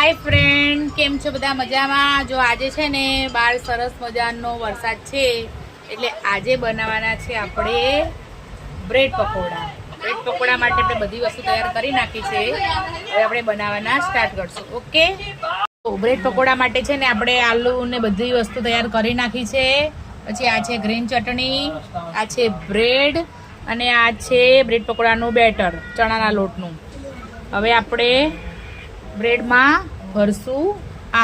Hi friend, केम छो बधा मजामां। जो आज है ने बार सरस मजानो वरसाद छे એટલે આજે બનાવવાના છે આપણે બ્રેડ પકોડા। બ્રેડ પકોડા માટે આપણે બધી વસ્તુ તૈયાર કરી નાખી છે। હવે આપણે બનાવવાના સ્ટાર્ટ કરશું। ઓકે, તો બ્રેડ પકોડા માટે છે ને આપણે આલુ ને બધી વસ્તુ તૈયાર કરી નાખી છે। પછી આ છે ગ્રીન ચટણી, આ છે બ્રેડ અને આ છે બ્રેડ પકોડાનું બેટર ચણાના લોટનું। હવે આપણે ब्रेड में भरसू आ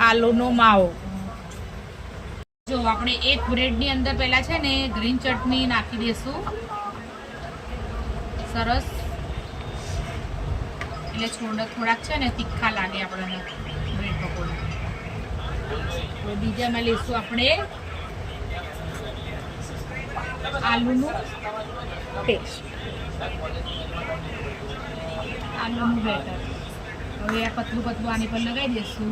आलू मावो। जो आपणे एक ब्रेड नी अंदर पहला छे ने ग्रीन चटनी नाखी देसू सरस, એટલે થોડાક છે ને તીખા લાગે આપણને બ્રેડ પકોડા। તો બીજામાં લેશું આપણે આલુનું પેસ્ટ, आलू बेटर। હવે આ પતલું પતલું આની પર લગાવી દેશું।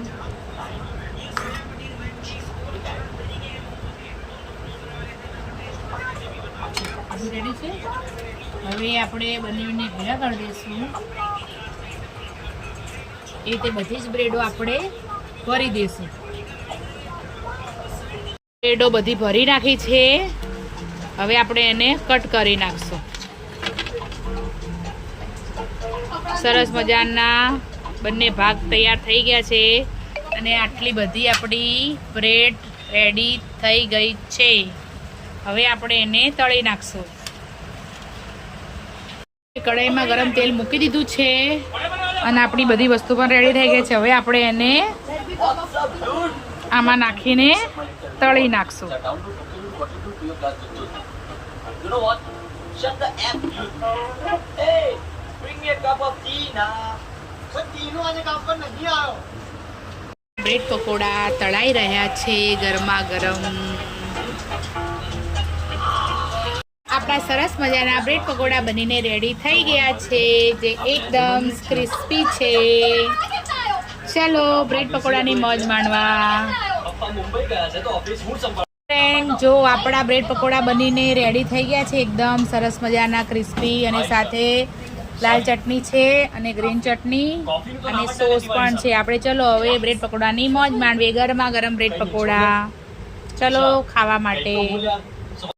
બધું રેડી છે। હવે આપણે બંનેને ભેગા કરી દઈશું। એ રીતે બધી જ બ્રેડો આપણે ભરી દઈશું। બ્રેડો બધી ભરી નાખી છે। હવે આપણે એને કટ કરી નાખશું। सरस मजाना बने भाग तैयार थई गया छे अने आटली बधी आपणी ब्रेड रेडी थई गई छे। हवे आपणे एने तळी नाखशुं। कढ़ाई में गरम तेल मूकी दीधुं छे अने आपणी बधी वस्तु पण रेडी थई गई छे। हवे आपणे एने आमां नाखीने तळी नाखशुं। ब्रेड पकोड़ा तळाई रह्या छे गरमा गरम। आपणा सरस मजाना ब्रेड पकोड़ा बनीने रेडी थई गया छे, जे एकदम क्रिस्पी छे। चलो ब्रेड पकोड़ा नी मौज माणवा। फ्रेंड, जो आपणा ब्रेड पकोड़ा बनीने रेडी थई गया छे एकदम सरस मजाना क्रिस्पी अने साथे लाल चटनी छे अने ग्रीन चटनी अने सॉस पण छे। आपणे चलो हवे ब्रेड पकोड़ा नी मौज माणवी। गरमा गरम ब्रेड पकोड़ा चलो खावा माटे।